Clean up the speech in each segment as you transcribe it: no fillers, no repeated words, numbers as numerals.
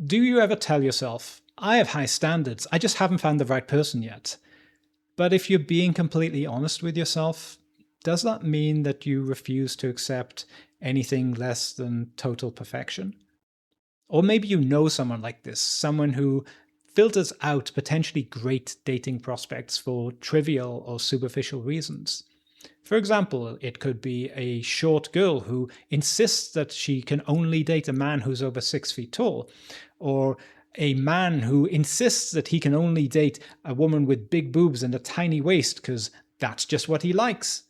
Do you ever tell yourself, I have high standards, I just haven't found the right person yet? But if you're being completely honest with yourself, does that mean that you refuse to accept anything less than total perfection? Or maybe you know someone like this, someone who filters out potentially great dating prospects for trivial or superficial reasons. For example, it could be a short girl who insists that she can only date a man who's over 6 feet tall, or a man who insists that he can only date a woman with big boobs and a tiny waist because that's just what he likes.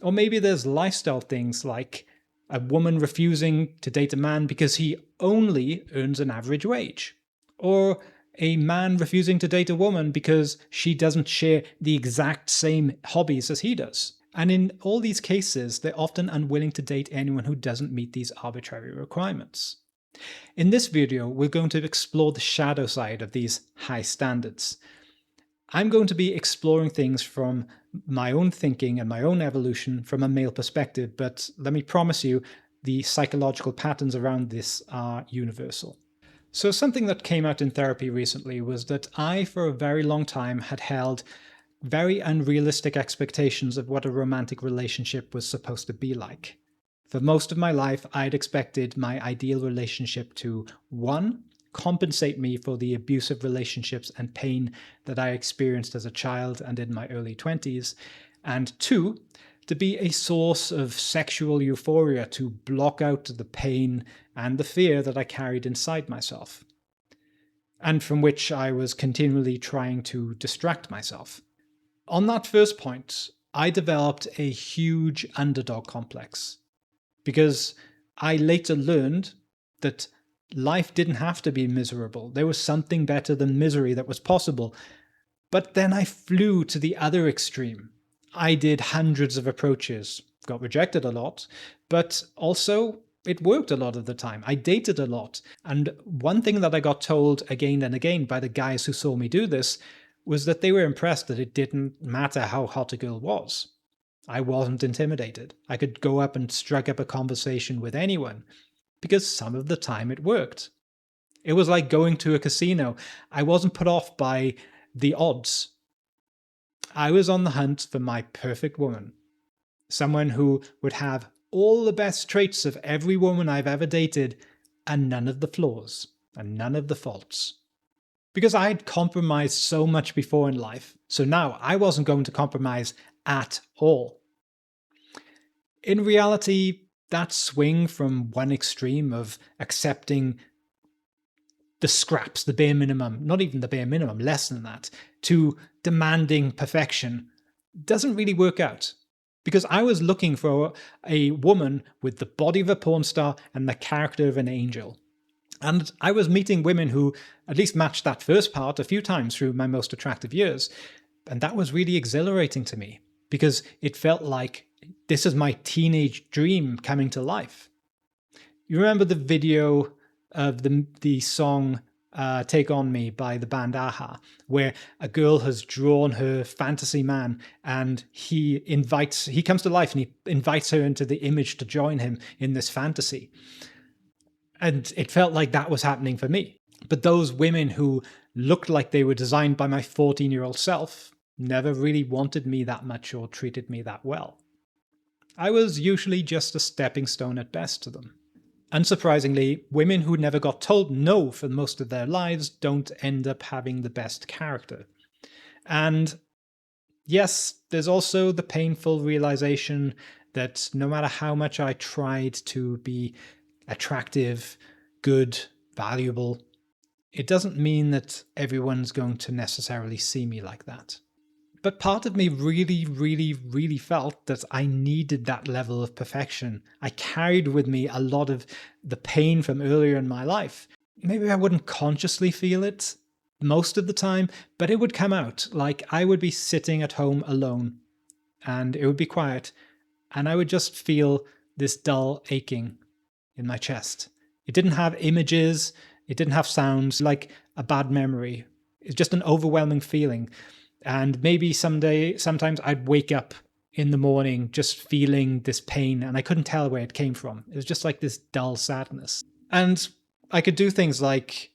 Or maybe there's lifestyle things like a woman refusing to date a man because he only earns an average wage, or a man refusing to date a woman because she doesn't share the exact same hobbies as he does. And in all these cases, they're often unwilling to date anyone who doesn't meet these arbitrary requirements. In this video, we're going to explore the shadow side of these high standards. I'm going to be exploring things from my own thinking and my own evolution from a male perspective, but let me promise you, the psychological patterns around this are universal. So something that came out in therapy recently was that I, for a very long time, had held very unrealistic expectations of what a romantic relationship was supposed to be like. For most of my life, I'd expected my ideal relationship to 1. Compensate me for the abusive relationships and pain that I experienced as a child and in my early 20s, and 2. To be a source of sexual euphoria to block out the pain and the fear that I carried inside myself, and from which I was continually trying to distract myself. On that first point, I developed a huge underdog complex, because I later learned that life didn't have to be miserable. There was something better than misery that was possible. But then I flew to the other extreme. I did hundreds of approaches, got rejected a lot, but also it worked a lot of the time. I dated a lot. And one thing that I got told again and again by the guys who saw me do this was that they were impressed that it didn't matter how hot a girl was. I wasn't intimidated. I could go up and strike up a conversation with anyone, because some of the time it worked. It was like going to a casino. I wasn't put off by the odds. I was on the hunt for my perfect woman, someone who would have all the best traits of every woman I've ever dated and none of the flaws and none of the faults. Because I had compromised so much before in life, so now I wasn't going to compromise at all. In reality, that swing from one extreme of accepting the scraps, the bare minimum, not even the bare minimum, less than that, to demanding perfection, doesn't really work out. Because I was looking for a woman with the body of a porn star and the character of an angel. And I was meeting women who at least matched that first part a few times through my most attractive years. And that was really exhilarating to me, because it felt like this is my teenage dream coming to life. You remember the video of the song Take On Me by the band Aha, where a girl has drawn her fantasy man and he comes to life and he invites her into the image to join him in this fantasy. And it felt like that was happening for me. But those women who looked like they were designed by my 14-year-old self never really wanted me that much or treated me that well. I was usually just a stepping stone at best to them. Unsurprisingly, women who never got told no for most of their lives don't end up having the best character. And yes, there's also the painful realization that no matter how much I tried to be attractive, good, valuable, it doesn't mean that everyone's going to necessarily see me like that. But part of me really felt that I needed that level of perfection. I carried with me a lot of the pain from earlier in my life. Maybe I wouldn't consciously feel it most of the time, but it would come out. Like I would be sitting at home alone and it would be quiet and I would just feel this dull aching in my chest. It didn't have images, it didn't have sounds, like a bad memory. It's just an overwhelming feeling. And maybe sometimes I'd wake up in the morning just feeling this pain and I couldn't tell where it came from. It was just like this dull sadness. And I could do things like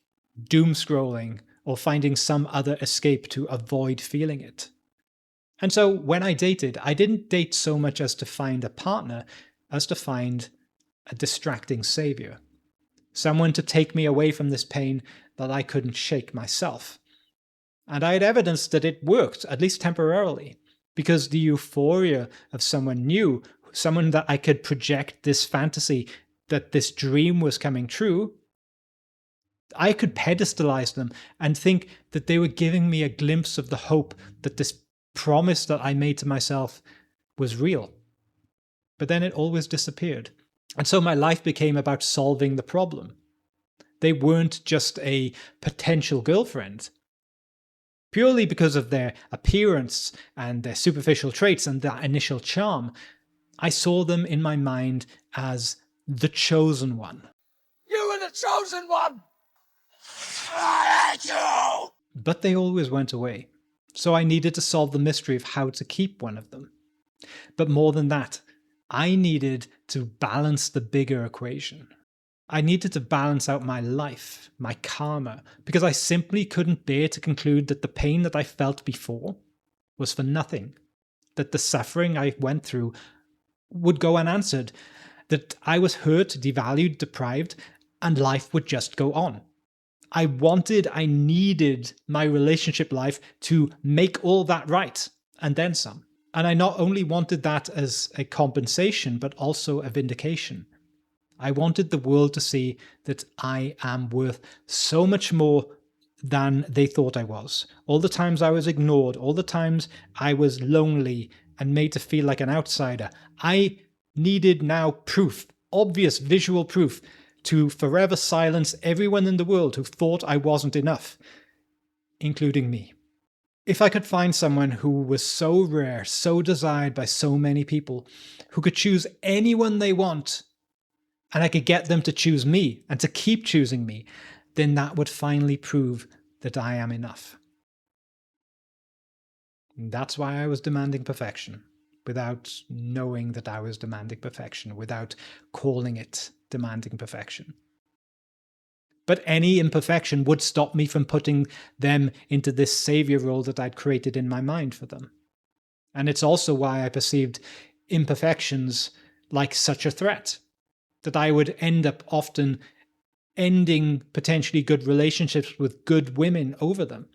doom scrolling or finding some other escape to avoid feeling it. And so when I dated, I didn't date so much as to find a partner as to find a distracting savior. Someone to take me away from this pain that I couldn't shake myself. And I had evidence that it worked, at least temporarily, because the euphoria of someone new, someone that I could project this fantasy that this dream was coming true, I could pedestalize them and think that they were giving me a glimpse of the hope that this promise that I made to myself was real. But then it always disappeared. And so my life became about solving the problem. They weren't just a potential girlfriend. Purely because of their appearance and their superficial traits and that initial charm, I saw them in my mind as the chosen one. You were the chosen one! I hate you! But they always went away, so I needed to solve the mystery of how to keep one of them. But more than that, I needed to balance the bigger equation. I needed to balance out my life, my karma, because I simply couldn't bear to conclude that the pain that I felt before was for nothing, that the suffering I went through would go unanswered, that I was hurt, devalued, deprived, and life would just go on. I needed my relationship life to make all that right, and then some. And I not only wanted that as a compensation, but also a vindication. I wanted the world to see that I am worth so much more than they thought I was. All the times I was ignored, all the times I was lonely and made to feel like an outsider, I needed now proof, obvious visual proof, to forever silence everyone in the world who thought I wasn't enough, including me. If I could find someone who was so rare, so desired by so many people, who could choose anyone they want, and I could get them to choose me and to keep choosing me, then that would finally prove that I am enough. And that's why I was demanding perfection, without knowing that I was demanding perfection, without calling it demanding perfection. But any imperfection would stop me from putting them into this savior role that I'd created in my mind for them. And it's also why I perceived imperfections like such a threat, that I would end up often ending potentially good relationships with good women over them.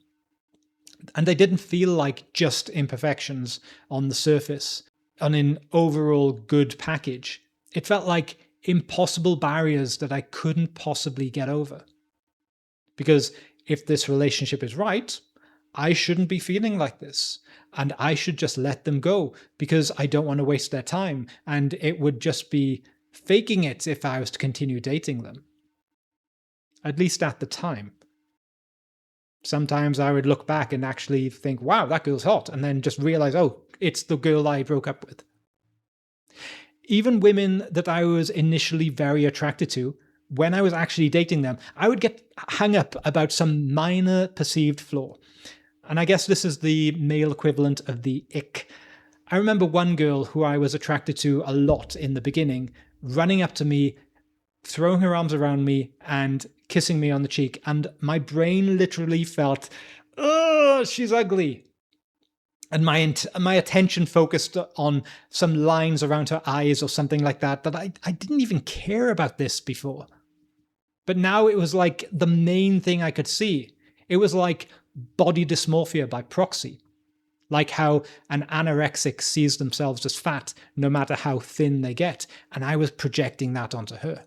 And they didn't feel like just imperfections on the surface, on an overall good package. It felt like impossible barriers that I couldn't possibly get over. Because if this relationship is right, I shouldn't be feeling like this. And I should just let them go because I don't want to waste their time. And it would just be faking it if I was to continue dating them. At least at the time. Sometimes I would look back and actually think, wow, that girl's hot. And then just realize, oh, it's the girl I broke up with. Even women that I was initially very attracted to, when I was actually dating them, I would get hung up about some minor perceived flaw. And I guess this is the male equivalent of the ick. I remember one girl who I was attracted to a lot in the beginning, running up to me, throwing her arms around me and kissing me on the cheek. And my brain literally felt, oh, she's ugly. And my attention focused on some lines around her eyes or something like that I didn't even care about this before. But now it was like the main thing I could see. It was like body dysmorphia by proxy. Like how an anorexic sees themselves as fat no matter how thin they get. And I was projecting that onto her.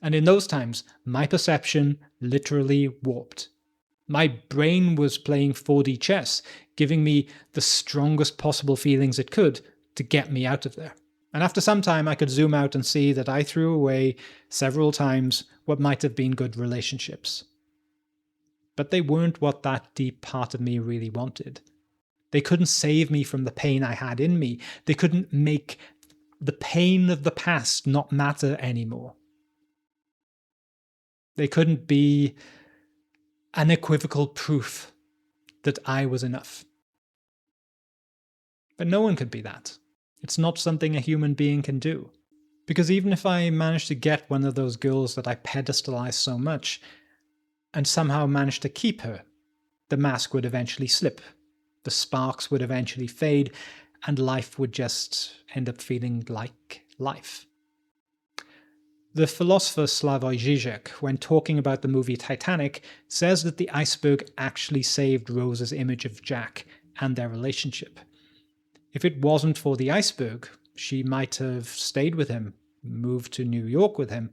And in those times, my perception literally warped. My brain was playing 4D chess, giving me the strongest possible feelings it could to get me out of there. And after some time, I could zoom out and see that I threw away several times what might have been good relationships. But they weren't what that deep part of me really wanted. They couldn't save me from the pain I had in me. They couldn't make the pain of the past not matter anymore. They couldn't be unequivocal proof that I was enough. But no one could be that. It's not something a human being can do. Because even if I managed to get one of those girls that I pedestalized so much and somehow managed to keep her, the mask would eventually slip, the sparks would eventually fade, and life would just end up feeling like life. The philosopher Slavoj Žižek, when talking about the movie Titanic, says that the iceberg actually saved Rose's image of Jack and their relationship. If it wasn't for the iceberg, she might have stayed with him, moved to New York with him,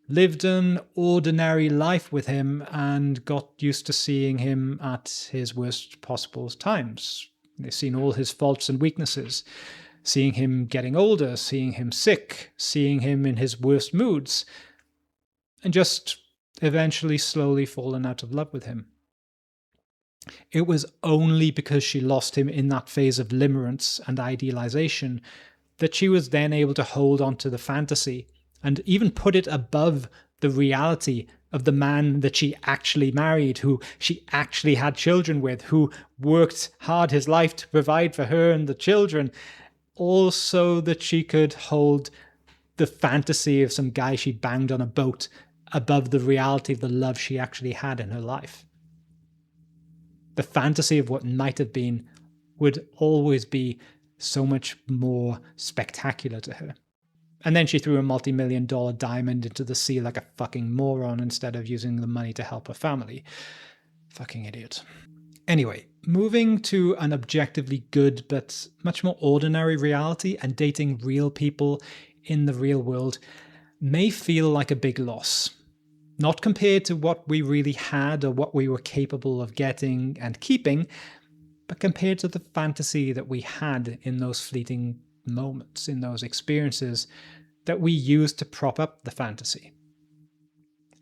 lived an ordinary life with him, and got used to seeing him at his worst possible times. They've seen all his faults and weaknesses, seeing him getting older, seeing him sick, seeing him in his worst moods, and just eventually slowly fallen out of love with him. It was only because she lost him in that phase of limerence and idealization that she was then able to hold on to the fantasy and even put it above the reality of the man that she actually married, who she actually had children with, who worked hard his life to provide for her and the children, all so that she could hold the fantasy of some guy she banged on a boat above the reality of the love she actually had in her life. The fantasy of what might have been would always be so much more spectacular to her. And then she threw a multi-million-dollar diamond into the sea like a fucking moron instead of using the money to help her family. Fucking idiot. Anyway, moving to an objectively good but much more ordinary reality and dating real people in the real world may feel like a big loss. Not compared to what we really had or what we were capable of getting and keeping, but compared to the fantasy that we had in those fleeting moments, in those experiences that we used to prop up the fantasy.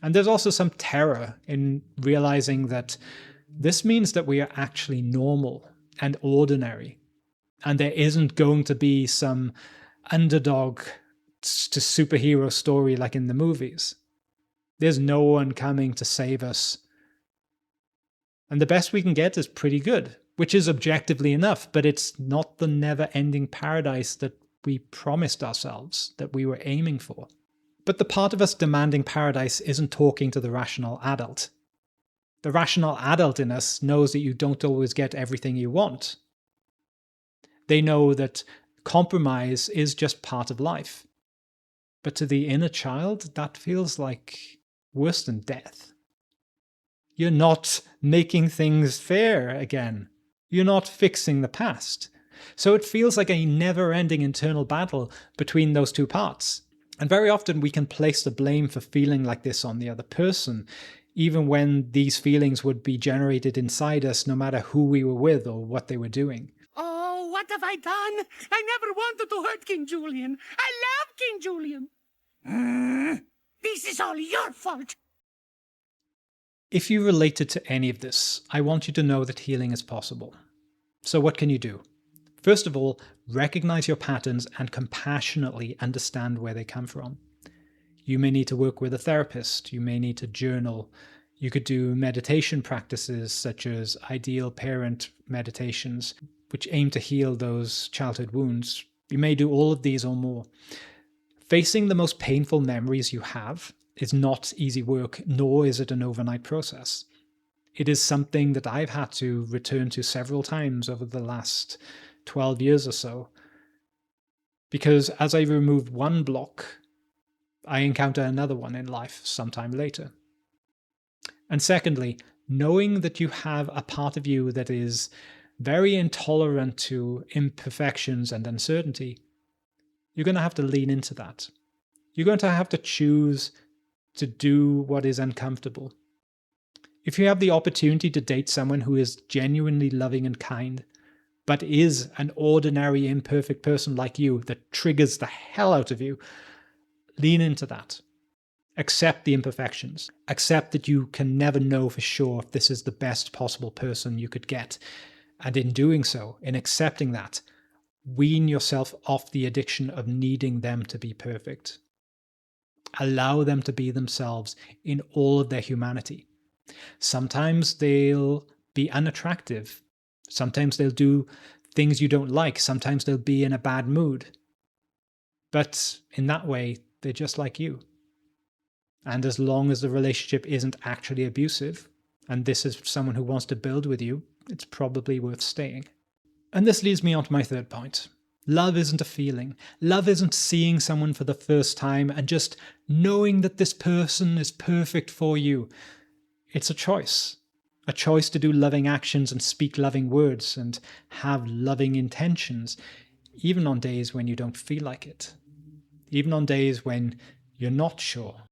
And there's also some terror in realizing that this means that we are actually normal and ordinary, and there isn't going to be some underdog to superhero story like in the movies. There's no one coming to save us. And the best we can get is pretty good, which is objectively enough, but it's not the never-ending paradise that we promised ourselves, that we were aiming for. But the part of us demanding paradise isn't talking to the rational adult. The rational adult in us knows that you don't always get everything you want. They know that compromise is just part of life. But to the inner child, that feels like worse than death. You're not making things fair again. You're not fixing the past. So it feels like a never-ending internal battle between those two parts. And very often we can place the blame for feeling like this on the other person, even when these feelings would be generated inside us no matter who we were with or what they were doing. Oh, what have I done? I never wanted to hurt King Julian. I love King Julian. This is all your fault. If you related to any of this, I want you to know that healing is possible. So what can you do? First of all, recognize your patterns and compassionately understand where they come from. You may need to work with a therapist. You may need to journal. You could do meditation practices such as ideal parent meditations, which aim to heal those childhood wounds. You may do all of these or more. Facing the most painful memories you have is not easy work, nor is it an overnight process. It is something that I've had to return to several times over the last 12 years or so. Because as I remove one block, I encounter another one in life sometime later. And secondly, knowing that you have a part of you that is very intolerant to imperfections and uncertainty, you're going to have to lean into that. You're going to have to choose to do what is uncomfortable. If you have the opportunity to date someone who is genuinely loving and kind, but is an ordinary, imperfect person like you that triggers the hell out of you, lean into that. Accept the imperfections. Accept that you can never know for sure if this is the best possible person you could get. And in doing so, in accepting that, wean yourself off the addiction of needing them to be perfect. Allow them to be themselves in all of their humanity. Sometimes they'll be unattractive. Sometimes they'll do things you don't like. Sometimes they'll be in a bad mood. But in that way, they're just like you. And as long as the relationship isn't actually abusive, and this is someone who wants to build with you, it's probably worth staying. And this leads me on to my third point. Love isn't a feeling. Love isn't seeing someone for the first time and just knowing that this person is perfect for you. It's a choice to do loving actions and speak loving words and have loving intentions, even on days when you don't feel like it, even on days when you're not sure.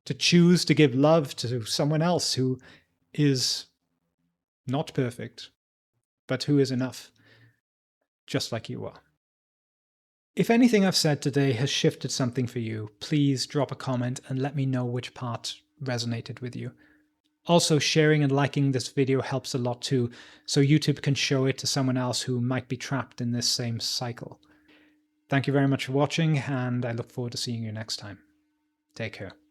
To choose to give love to someone else who is not perfect, but who is enough, just like you are. If anything I've said today has shifted something for you, please drop a comment and let me know which part resonated with you. Also, sharing and liking this video helps a lot too, so YouTube can show it to someone else who might be trapped in this same cycle. Thank you very much for watching, and I look forward to seeing you next time. Take care.